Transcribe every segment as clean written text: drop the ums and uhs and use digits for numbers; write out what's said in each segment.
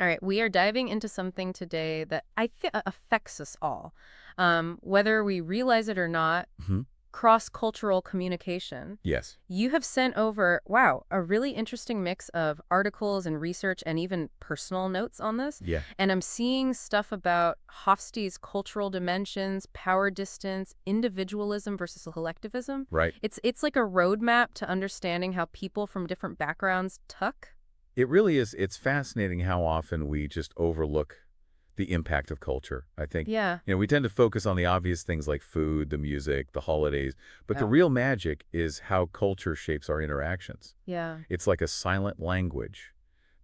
All right, we are diving into something today that I feel affects us all, whether we realize it or not. Hmm. Cross-cultural communication. Yes. You have sent over, wow, a really interesting mix of articles and research and even personal notes on this. Yeah. And I'm seeing stuff about Hofstede's cultural dimensions, power distance, individualism versus collectivism. Right. It's like a roadmap to understanding how people from different backgrounds tuck. It really is. It's fascinating how often we just overlook the impact of culture, I think. Yeah. We tend to focus on the obvious things like food, the music, the holidays, but the Oh, real magic is how culture shapes our interactions. yeah. It's like a silent language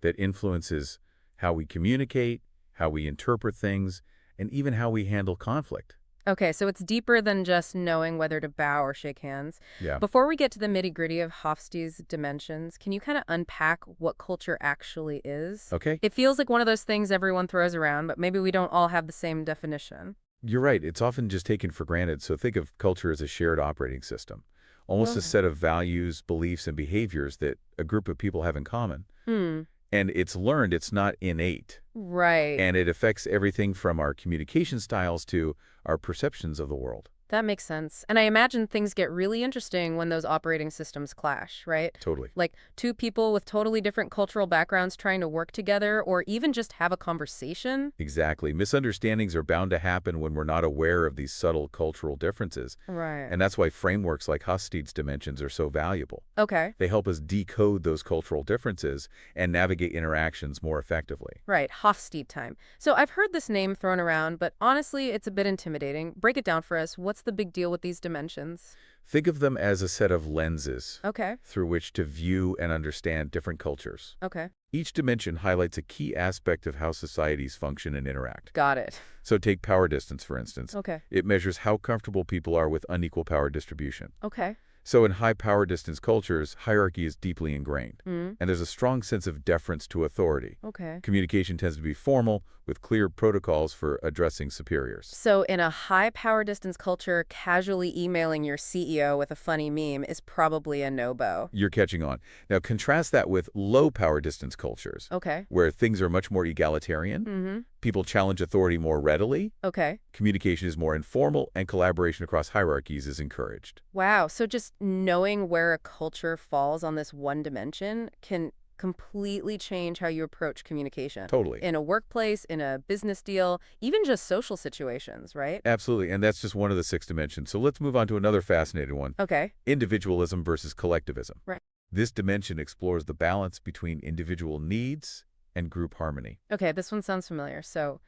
that influences how we communicate, how we interpret things, and even how we handle conflict. Okay, so it's deeper than just knowing whether to bow or shake hands. Yeah. Before we get to the nitty-gritty of Hofstede's dimensions, can you kind of unpack what culture actually is? Okay. It feels like one of those things everyone throws around, but maybe we don't all have the same definition. You're right. It's often just taken for granted. So think of culture as a shared operating system, almost a Okay. set of values, beliefs, and behaviors that a group of people have in common. Hmm. And it's learned, it's not innate. Right. And it affects everything from our communication styles to our perceptions of the world. That makes sense. And I imagine things get really interesting when those operating systems clash, right? Totally. Like two people with totally different cultural backgrounds trying to work together or even just have a conversation. Exactly. Misunderstandings are bound to happen when we're not aware of these subtle cultural differences. Right. And that's why frameworks like Hofstede's dimensions are so valuable. Okay. They help us decode those cultural differences and navigate interactions more effectively. Right, Hofstede time. So I've heard this name thrown around, but honestly, it's a bit intimidating. Break it down for us. What's the big deal with these dimensions? Think of them as a set of lenses Okay, through which to view and understand different cultures. okay. Each dimension highlights a key aspect of how societies function and interact. Got it. So take power distance, for instance. Okay, It measures how comfortable people are with unequal power distribution. okay. So in high power distance cultures, hierarchy is deeply ingrained, Mm, and there's a strong sense of deference to authority. okay. Communication tends to be formal, with clear protocols for addressing superiors. So in a high power distance culture, casually emailing your CEO with a funny meme is probably a no-go. You're catching on. Now contrast that with low power distance cultures, Okay. where things are much more egalitarian, Mm-hmm. people challenge authority more readily, Okay. communication is more informal, and collaboration across hierarchies is encouraged. Wow. So just knowing where a culture falls on this one dimension can completely change how you approach communication Totally. in a workplace, in a business deal, even just social situations, right? Absolutely, and that's just one of the 6 dimensions. So let's move on to another fascinating one, Okay. individualism versus collectivism. Right. This dimension explores the balance between individual needs and group harmony. Okay, this one sounds familiar. So,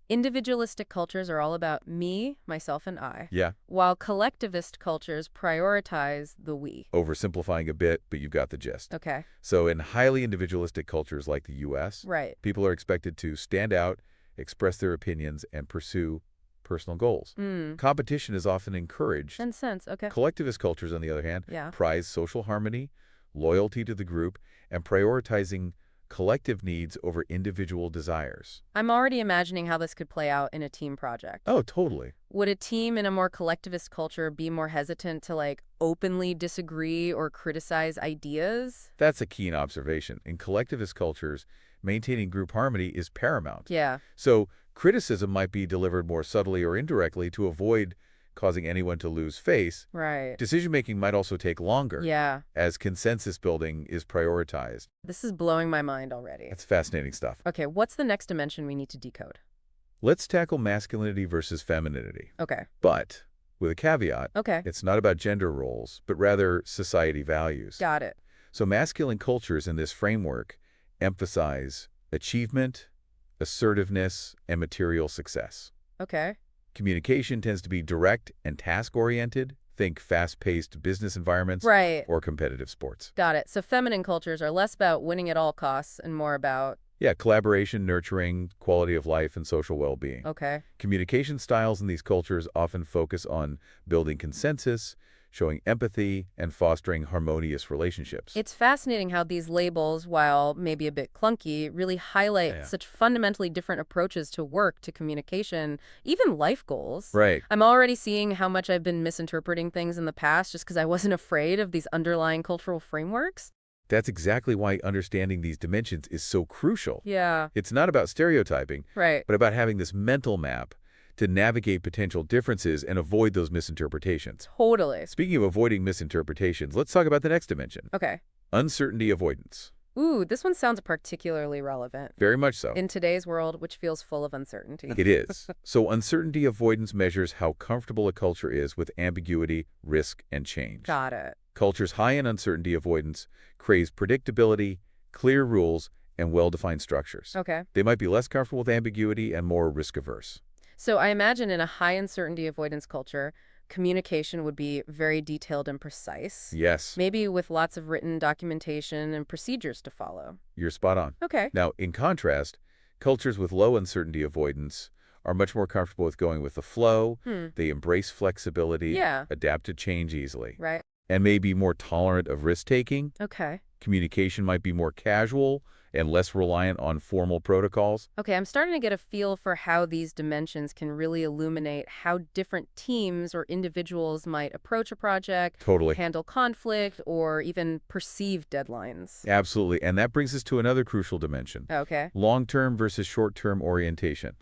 individualistic cultures are all about me, myself, and I, Yeah, while collectivist cultures prioritize the we. oversimplifying a bit, but you've got the gist. Okay. So in highly individualistic cultures like the U.S., Right. people are expected to stand out, express their opinions, and pursue personal goals. Mm. Competition is often encouraged. And sense. Okay. Collectivist cultures, on the other hand, Yeah. prize social harmony, loyalty to the group, and prioritizing collective needs over individual desires. I'm already imagining how this could play out in a team project. Oh, totally. Would a team in a more collectivist culture be more hesitant to openly disagree or criticize ideas? That's a keen observation. In collectivist cultures, maintaining group harmony is paramount. Yeah. So criticism might be delivered more subtly or indirectly to avoid causing anyone to lose face. Right. Decision-making might also take longer Yeah. as consensus building is prioritized. This is blowing my mind already. That's fascinating stuff. Okay, what's the next dimension we need to decode? Let's tackle masculinity versus femininity. Okay. But with a caveat, Okay. it's not about gender roles, but rather society values. Got it. So masculine cultures in this framework emphasize achievement, assertiveness, and material success. Okay. Communication tends to be direct and task-oriented. Think fast-paced business environments Right. or competitive sports. Got it. So feminine cultures are less about winning at all costs and more about, Yeah, collaboration, nurturing, quality of life, and social well-being. okay. Communication styles in these cultures often focus on building consensus, showing empathy, and fostering harmonious relationships. It's fascinating how these labels, while maybe a bit clunky, really highlight Yeah. such fundamentally different approaches to work, to communication, even life goals. Right. I'm already seeing how much I've been misinterpreting things in the past just because I wasn't afraid of these underlying cultural frameworks. That's exactly why understanding these dimensions is so crucial. Yeah, It's not about stereotyping, right. but about having this mental map to navigate potential differences and avoid those misinterpretations. Totally. Speaking of avoiding misinterpretations, let's talk about the next dimension, Okay. uncertainty avoidance. Ooh, this one sounds particularly relevant Very much so. in today's world, which feels full of uncertainty. It is. So uncertainty avoidance measures how comfortable a culture is with ambiguity, risk, and change. Got it. Cultures high in uncertainty avoidance crave predictability, clear rules, and well-defined structures. Okay. They might be less comfortable with ambiguity and more risk-averse. So I imagine in a high uncertainty avoidance culture, communication would be very detailed and precise. Yes, Maybe with lots of written documentation and procedures to follow. you're spot on. Okay. Now, in contrast, cultures with low uncertainty avoidance are much more comfortable with going with the flow. They embrace flexibility, Yeah. adapt to change easily, Right. and may be more tolerant of risk-taking. Okay. Communication might be more casual and less reliant on formal protocols. Okay, I'm starting to get a feel for how these dimensions can really illuminate how different teams or individuals might approach a project, Totally. handle conflict, or even perceive deadlines. Absolutely. And that brings us to another crucial dimension, Okay. long-term versus short-term orientation.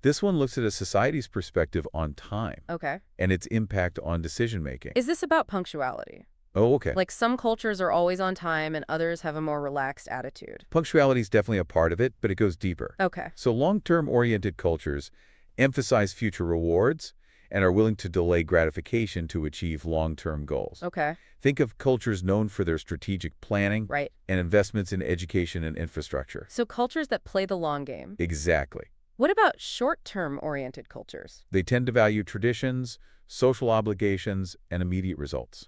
This one looks at a society's perspective on time Okay. and its impact on decision-making. Is this about punctuality? Oh, okay. Like some cultures are always on time and others have a more relaxed attitude. Punctuality is definitely a part of it, but it goes deeper. Okay. So long-term oriented cultures emphasize future rewards and are willing to delay gratification to achieve long-term goals. Okay. Think of cultures known for their strategic planning Right. and investments in education and infrastructure. So cultures that play the long game. Exactly. What about short-term oriented cultures? They tend to value traditions, social obligations, and immediate results.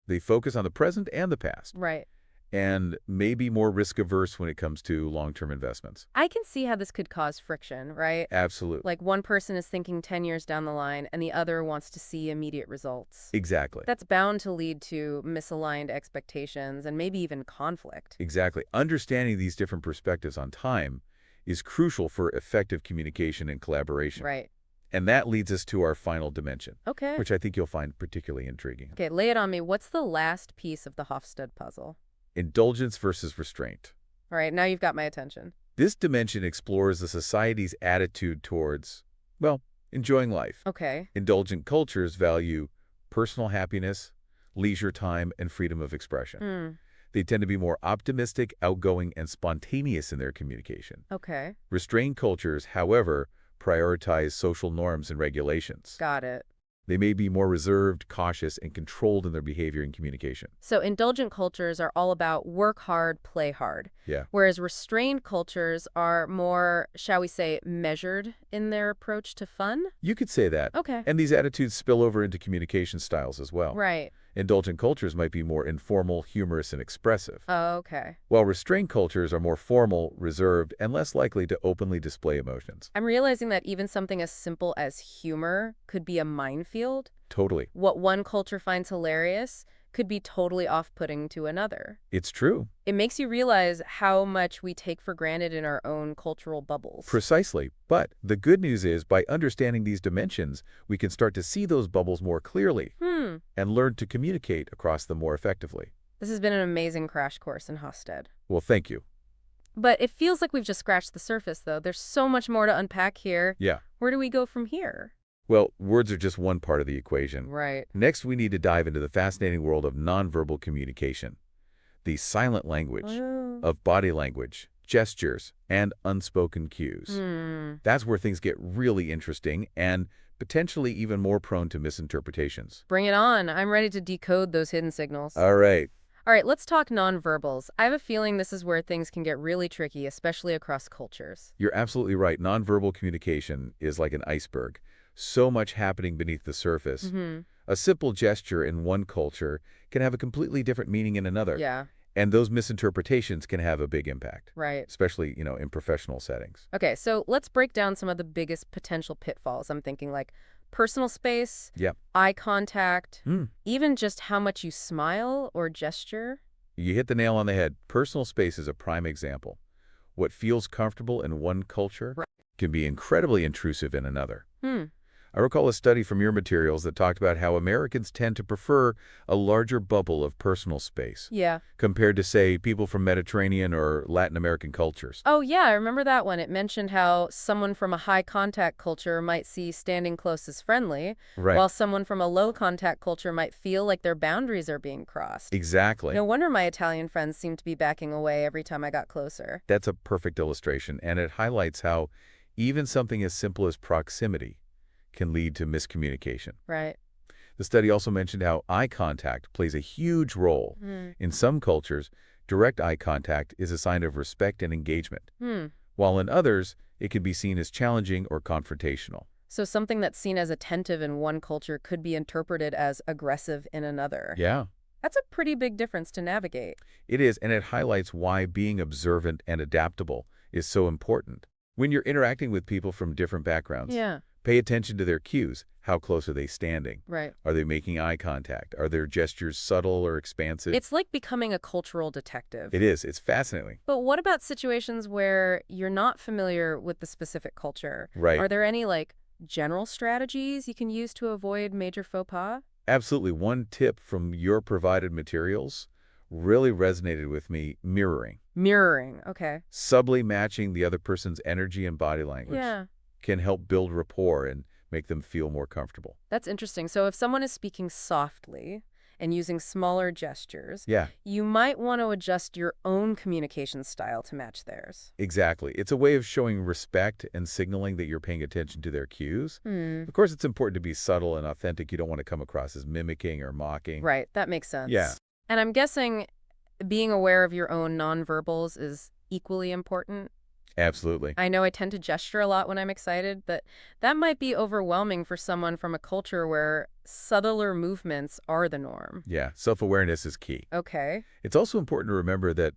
They focus on the present and the past, Right. and may be more risk-averse when it comes to long-term investments. I can see how this could cause friction, right? Absolutely. Like one person is thinking 10 years down the line and the other wants to see immediate results. Exactly. That's bound to lead to misaligned expectations and maybe even conflict. Exactly. Understanding these different perspectives on time is crucial for effective communication and collaboration. Right. And that leads us to our final dimension, Okay. which I think you'll find particularly intriguing. Okay, lay it on me. What's the last piece of the Hofstede puzzle? Indulgence versus restraint. All right, now you've got my attention. This dimension explores the society's attitude towards, well, enjoying life. Okay. Indulgent cultures value personal happiness, leisure time, and freedom of expression. They tend to be more optimistic, outgoing, and spontaneous in their communication. Okay. Restrained cultures, however, prioritize social norms and regulations. Got it. They may be more reserved, cautious, and controlled in their behavior and communication. So indulgent cultures are all about work hard, play hard. Yeah, Whereas restrained cultures are more, shall we say, measured in their approach to fun? you could say that. Okay. And these attitudes spill over into communication styles as well. Right. Indulgent cultures might be more informal, humorous, and expressive, Oh, okay. while restrained cultures are more formal, reserved, and less likely to openly display emotions. I'm realizing that even something as simple as humor could be a minefield. Totally. What one culture finds hilarious could be totally off-putting to another. It's true. It makes you realize how much we take for granted in our own cultural bubbles. Precisely. But the good news is, by understanding these dimensions, we can start to see those bubbles more clearly and learn to communicate across them more effectively. This has been an amazing crash course in Hofstede. Well, thank you. But it feels like we've just scratched the surface, though. There's so much more to unpack here. Yeah. Where do we go from here? Well, words are just one part of the equation. Right. Next, we need to dive into the fascinating world of nonverbal communication, the silent language of body language, gestures, and unspoken cues. That's where things get really interesting and potentially even more prone to misinterpretations. Bring it on. I'm ready to decode those hidden signals. All right. All right, let's talk nonverbals. I have a feeling this is where things can get really tricky, especially across cultures. You're absolutely right. Nonverbal communication is like an iceberg. So much happening beneath the surface. A simple gesture in one culture can have a completely different meaning in another. Yeah, And those misinterpretations can have a big impact, right. especially, in professional settings. Okay, so let's break down some of the biggest potential pitfalls. I'm thinking like personal space, Yep. eye contact, even just how much you smile or gesture. You hit the nail on the head. Personal space is a prime example. What feels comfortable in one culture Right. can be incredibly intrusive in another. I recall a study from your materials that talked about how Americans tend to prefer a larger bubble of personal space Yeah. compared to, say, people from Mediterranean or Latin American cultures. Oh, yeah, I remember that one. It mentioned how someone from a high contact culture might see standing close as friendly, Right. while someone from a low contact culture might feel like their boundaries are being crossed. Exactly. No wonder my Italian friends seemed to be backing away every time I got closer. That's a perfect illustration, and it highlights how even something as simple as proximity can lead to miscommunication. Right. The study also mentioned how eye contact plays a huge role. Hmm. In some cultures, direct eye contact is a sign of respect and engagement, Hmm. while in others, it can be seen as challenging or confrontational. So something that's seen as attentive in one culture could be interpreted as aggressive in another. Yeah, That's a pretty big difference to navigate. it is, and it highlights why being observant and adaptable is so important. When you're interacting with people from different backgrounds, Yeah. pay attention to their cues. How close are they standing? Right. Are they making eye contact? Are their gestures subtle or expansive? It's like becoming a cultural detective. It is. It's fascinating. But what about situations where you're not familiar with the specific culture? Right. Are there any, general strategies you can use to avoid major faux pas? Absolutely. One tip from your provided materials really resonated with me: mirroring. Mirroring. Okay. Subtly matching the other person's energy and body language Yeah. can help build rapport and make them feel more comfortable. That's interesting. So if someone is speaking softly and using smaller gestures, Yeah, you might want to adjust your own communication style to match theirs. exactly. It's a way of showing respect and signaling that you're paying attention to their cues. Hmm. Of course, it's important to be subtle and authentic. You don't want to come across as mimicking or mocking. Right. That makes sense. Yeah. And I'm guessing being aware of your own nonverbals is equally important. Absolutely. I know I tend to gesture a lot when I'm excited, but that might be overwhelming for someone from a culture where subtler movements are the norm. Yeah, self-awareness is key. Okay. It's also important to remember that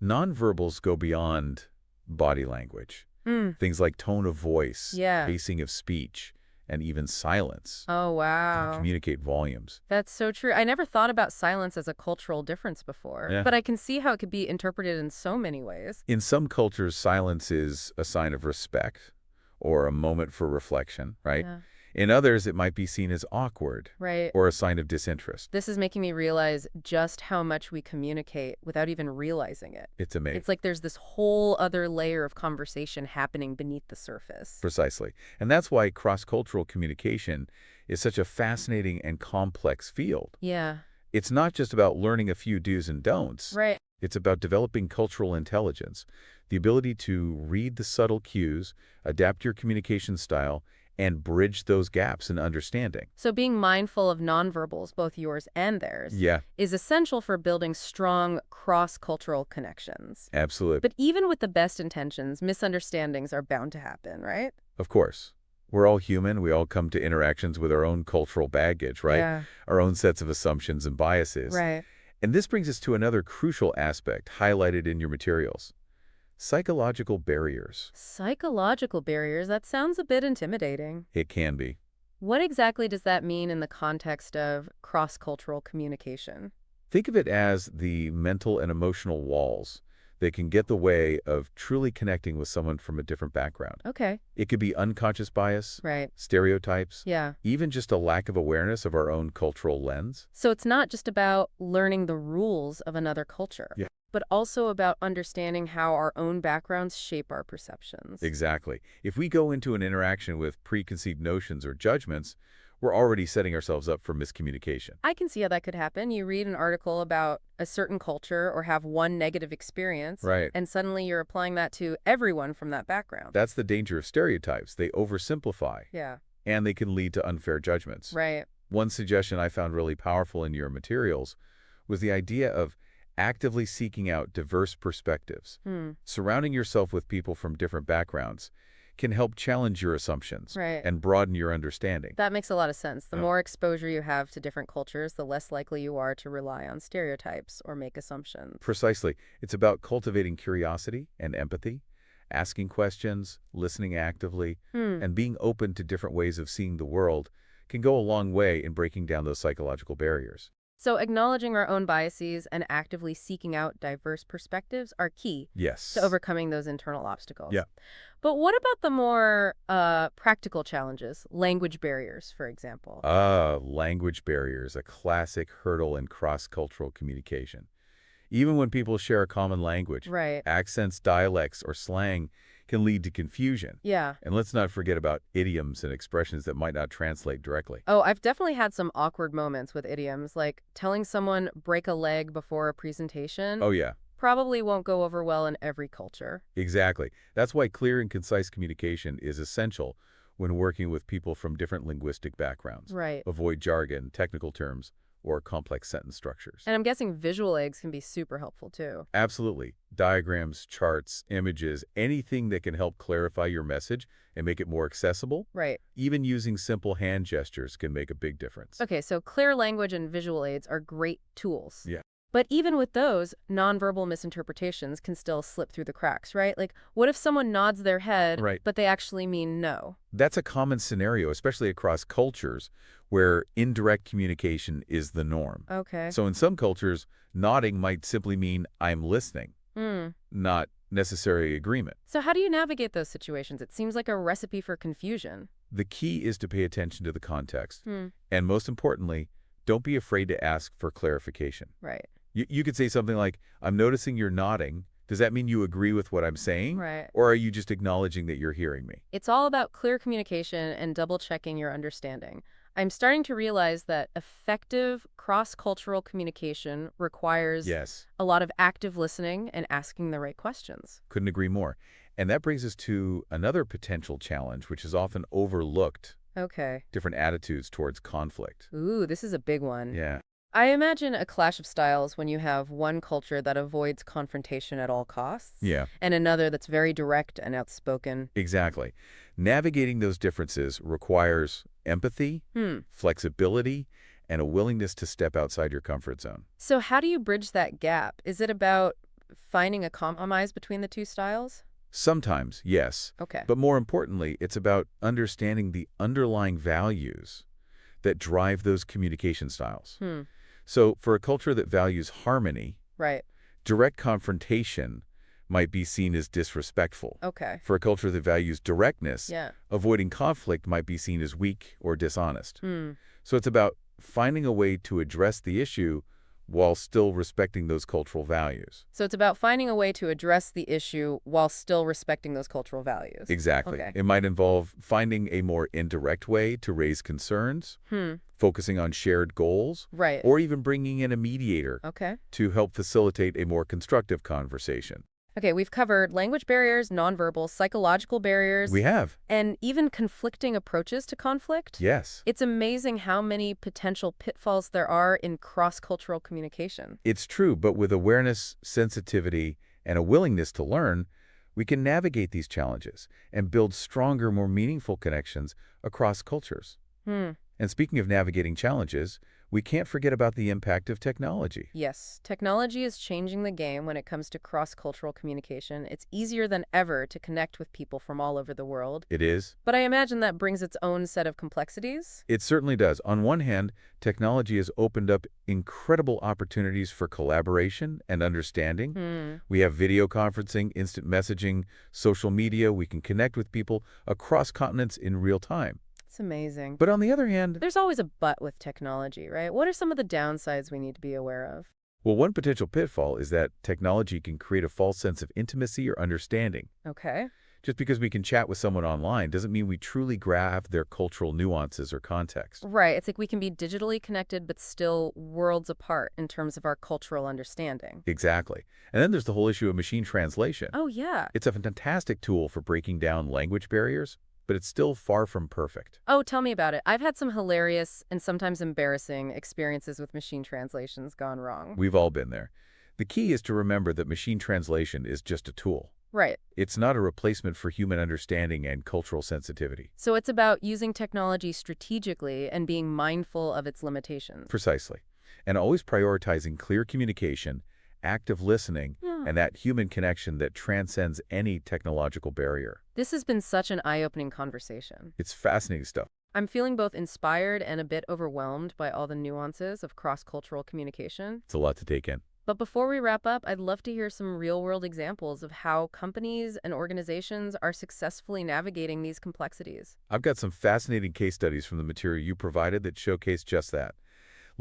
nonverbals go beyond body language. Hmm. Things like tone of voice, Yeah. pacing of speech, and even silence Oh, can wow. communicate volumes. That's so true. I never thought about silence as a cultural difference before, Yeah. but I can see how it could be interpreted in so many ways. In some cultures, silence is a sign of respect or a moment for reflection, right? Yeah. In others, it might be seen as awkward Right. or a sign of disinterest. This is making me realize just how much we communicate without even realizing it. It's amazing. It's like there's this whole other layer of conversation happening beneath the surface. Precisely. And that's why cross-cultural communication is such a fascinating and complex field. Yeah. It's not just about learning a few do's and don'ts. Right. It's about developing cultural intelligence, the ability to read the subtle cues, adapt your communication style, and bridge those gaps in understanding. So being mindful of nonverbals, both yours and theirs, Yeah, is essential for building strong cross-cultural connections. absolutely. But even with the best intentions, misunderstandings are bound to happen, right? Of course. We're all human. We all come to interactions with our own cultural baggage, right? Yeah. Our own sets of assumptions and biases. Right. And this brings us to another crucial aspect highlighted in your materials: psychological barriers. Psychological barriers, that sounds a bit intimidating. It can be. What exactly does that mean in the context of cross-cultural communication? Think of it as the mental and emotional walls that can get the way of truly connecting with someone from a different background. Okay. It could be unconscious bias, Right. stereotypes, Yeah. even just a lack of awareness of our own cultural lens. So it's not just about learning the rules of another culture, Yeah. but also about understanding how our own backgrounds shape our perceptions. Exactly. If we go into an interaction with preconceived notions or judgments, we're already setting ourselves up for miscommunication. I can see how that could happen. You read an article about a certain culture or have one negative experience, Right. and suddenly you're applying that to everyone from that background. That's the danger of stereotypes. They oversimplify, Yeah. and they can lead to unfair judgments. Right. One suggestion I found really powerful in your materials was the idea of actively seeking out diverse perspectives. Hmm. Surrounding yourself with people from different backgrounds can help challenge your assumptions Right. and broaden your understanding. That makes a lot of sense. The Yeah. more exposure you have to different cultures, the less likely you are to rely on stereotypes or make assumptions. Precisely. It's about cultivating curiosity and empathy, asking questions, listening actively, Hmm. and being open to different ways of seeing the world can go a long way in breaking down those psychological barriers. So acknowledging our own biases and actively seeking out diverse perspectives are key to Yes. overcoming those internal obstacles. Yeah. But what about the more practical challenges, language barriers, for example? Language barriers, a classic hurdle in cross-cultural communication. Even when people share a common language, Right. accents, dialects, or slang can lead to confusion. Yeah. And let's not forget about idioms and expressions that might not translate directly. Oh, I've definitely had some awkward moments with idioms, like telling someone break a leg before a presentation Oh, yeah, probably won't go over well in every culture. exactly. That's why clear and concise communication is essential when working with people from different linguistic backgrounds. Right. Avoid jargon, technical terms, or complex sentence structures. And I'm guessing visual aids can be super helpful too. Absolutely. Diagrams, charts, images, anything that can help clarify your message and make it more accessible. Right. Even using simple hand gestures can make a big difference. Okay, so clear language and visual aids are great tools. Yeah. But even with those, nonverbal misinterpretations can still slip through the cracks, right? Like, what if someone nods their head, Right. but they actually mean no? That's a common scenario, especially across cultures where indirect communication is the norm. Okay. So in some cultures, nodding might simply mean I'm listening, Hmm. not necessary agreement. So how do you navigate those situations? It seems like a recipe for confusion. The key is to pay attention to the context. Hmm. And most importantly, don't be afraid to ask for clarification. Right. You could say something like, I'm noticing you're nodding. Does that mean you agree with what I'm saying? Right. Or are you just acknowledging that you're hearing me? It's all about clear communication and double-checking your understanding. I'm starting to realize that effective cross-cultural communication requires Yes, a lot of active listening and asking the right questions. couldn't agree more. And that brings us to another potential challenge, which is often overlooked, Okay. different attitudes towards conflict. Ooh, this is a big one. Yeah, I imagine a clash of styles when you have one culture that avoids confrontation at all costs yeah, and another that's very direct and outspoken. exactly. Navigating those differences requires empathy, Hmm. flexibility, and a willingness to step outside your comfort zone. So how do you bridge that gap? Is it about finding a compromise between the two styles? Sometimes, yes. Okay. But more importantly, it's about understanding the underlying values that drive those communication styles. Hmm. So for a culture that values harmony, Right. direct confrontation might be seen as disrespectful. Okay. For a culture that values directness, Yeah. avoiding conflict might be seen as weak or dishonest. Hmm. So it's about finding a way to address the issue while still respecting those cultural values. So it's about finding a way to address the issue while still respecting those cultural values. Exactly. Okay. It might involve finding a more indirect way to raise concerns, Hmm. focusing on shared goals, Right. or even bringing in a mediator Okay. to help facilitate a more constructive conversation. Okay, we've covered language barriers, nonverbal, psychological barriers, We have. and even conflicting approaches to conflict. Yes. It's amazing how many potential pitfalls there are in cross-cultural communication. It's true, but with awareness, sensitivity, and a willingness to learn, we can navigate these challenges and build stronger, more meaningful connections across cultures. Hmm. And speaking of navigating challenges, we can't forget about the impact of technology. Yes, technology is changing the game when it comes to cross-cultural communication. It's easier than ever to connect with people from all over the world. It is. But I imagine that brings its own set of complexities. It certainly does. On one hand, technology has opened up incredible opportunities for collaboration and understanding. Hmm. We have video conferencing, instant messaging, social media. We can connect with people across continents in real time. It's amazing. But on the other hand, There's always a but with technology, right? What are some of the downsides we need to be aware of? well, one potential pitfall is that technology can create a false sense of intimacy or understanding. Okay. Just because we can chat with someone online doesn't mean we truly grasp their cultural nuances or context. Right. It's like we can be digitally connected, but still worlds apart in terms of our cultural understanding. Exactly. And then there's the whole issue of machine translation. Oh, yeah. It's a fantastic tool for breaking down language barriers, but it's still far from perfect. Oh, tell me about it. I've had some hilarious and sometimes embarrassing experiences with machine translations gone wrong. We've all been there. The key is to remember that machine translation is just a tool. Right. It's not a replacement for human understanding and cultural sensitivity. So it's about using technology strategically and being mindful of its limitations. Precisely. And always prioritizing clear communication, active listening, Yeah. and that human connection that transcends any technological barrier. This has been such an eye-opening conversation. It's fascinating stuff. I'm feeling both inspired and a bit overwhelmed by all the nuances of cross-cultural communication. It's a lot to take in. But before we wrap up, I'd love to hear some real-world examples of how companies and organizations are successfully navigating these complexities. I've got some fascinating case studies from the material you provided that showcase just that.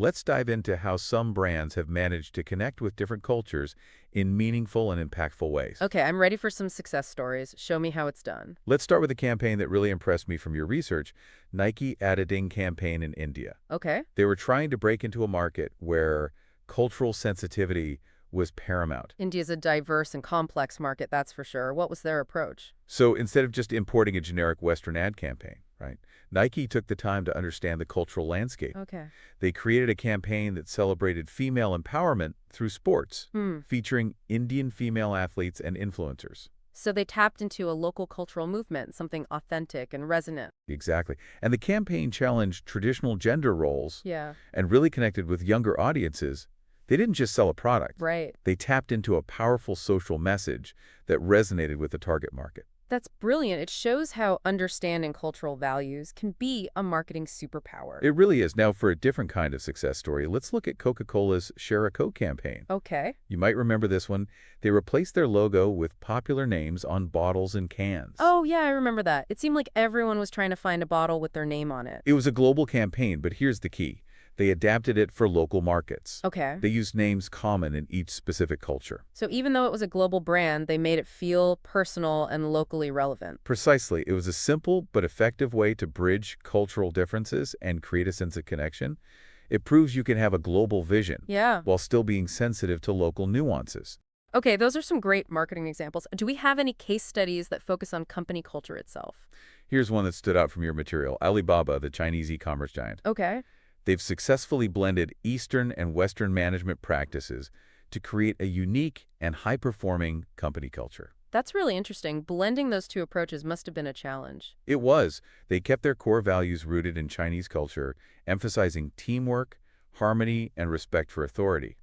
Let's dive into how some brands have managed to connect with different cultures in meaningful and impactful ways. Okay, I'm ready for some success stories. Show me how it's done. Let's start with a campaign that really impressed me from your research, Nike Adidas campaign in India. Okay. They were trying to break into a market where cultural sensitivity was paramount. India's a diverse and complex market, that's for sure. What was their approach? So instead of just importing a generic Western ad campaign, right, Nike took the time to understand the cultural landscape. Okay. They created a campaign that celebrated female empowerment through sports, featuring Indian female athletes and influencers. So they tapped into a local cultural movement, something authentic and resonant. Exactly. And the campaign challenged traditional gender roles Yeah. and really connected with younger audiences. They didn't just sell a product. Right. They tapped into a powerful social message that resonated with the target market. That's brilliant. It shows how understanding cultural values can be a marketing superpower. It really is. Now, for a different kind of success story, let's look at Coca-Cola's Share a Coke campaign. Okay. You might remember this one. They replaced their logo with popular names on bottles and cans. Oh, yeah, I remember that. It seemed like everyone was trying to find a bottle with their name on it. It was a global campaign, but here's the key. They adapted it for local markets. Okay. They used names common in each specific culture. So even though it was a global brand, they made it feel personal and locally relevant. Precisely. It was a simple but effective way to bridge cultural differences and create a sense of connection. It proves you can have a global vision Yeah. while still being sensitive to local nuances. Okay, those are some great marketing examples. Do we have any case studies that focus on company culture itself? Here's one that stood out from your material, Alibaba, the Chinese e-commerce giant. Okay. They've successfully blended Eastern and Western management practices to create a unique and high-performing company culture. That's really interesting. Blending those two approaches must have been a challenge. It was. They kept their core values rooted in Chinese culture, emphasizing teamwork, harmony, and respect for authority.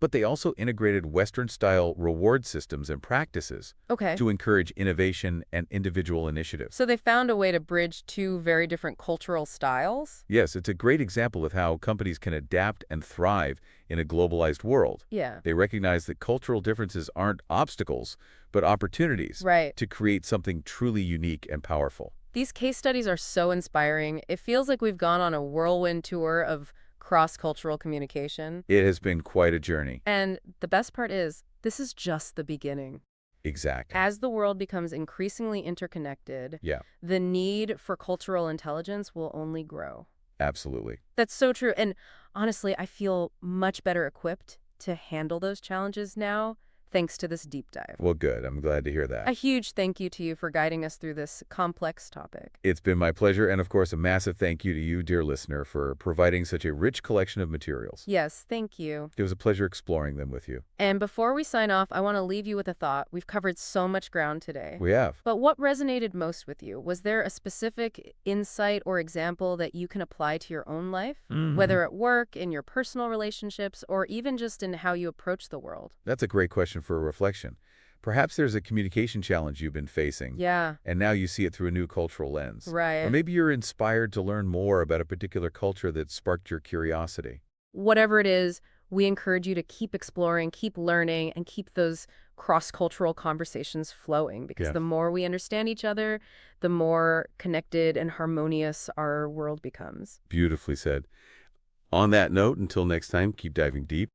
But they also integrated Western-style reward systems and practices Okay. to encourage innovation and individual initiatives. So they found a way to bridge two very different cultural styles? Yes, it's a great example of how companies can adapt and thrive in a globalized world. Yeah. They recognize that cultural differences aren't obstacles, but opportunities Right. to create something truly unique and powerful. These case studies are so inspiring. It feels like we've gone on a whirlwind tour of cross-cultural communication. It has been quite a journey. And the best part is, this is just the beginning. Exactly. As the world becomes increasingly interconnected, Yeah, the need for cultural intelligence will only grow. absolutely. That's so true. And honestly, I feel much better equipped to handle those challenges now, thanks to this deep dive. Well, good. I'm glad to hear that. A huge thank you to you for guiding us through this complex topic. It's been my pleasure, and of course, a massive thank you to you, dear listener, for providing such a rich collection of materials. Yes, thank you. It was a pleasure exploring them with you. And before we sign off, I want to leave you with a thought. We've covered so much ground today. We have. But what resonated most with you? Was there a specific insight or example that you can apply to your own life? Whether at work, in your personal relationships, or even just in how you approach the world? That's a great question for a reflection. Perhaps there's a communication challenge you've been facing, Yeah, and now you see it through a new cultural lens. right. Or maybe you're inspired to learn more about a particular culture that sparked your curiosity. Whatever it is, we encourage you to keep exploring, keep learning, and keep those cross-cultural conversations flowing, because Yeah. the more we understand each other, the more connected and harmonious our world becomes. Beautifully said. On that note, until next time, keep diving deep.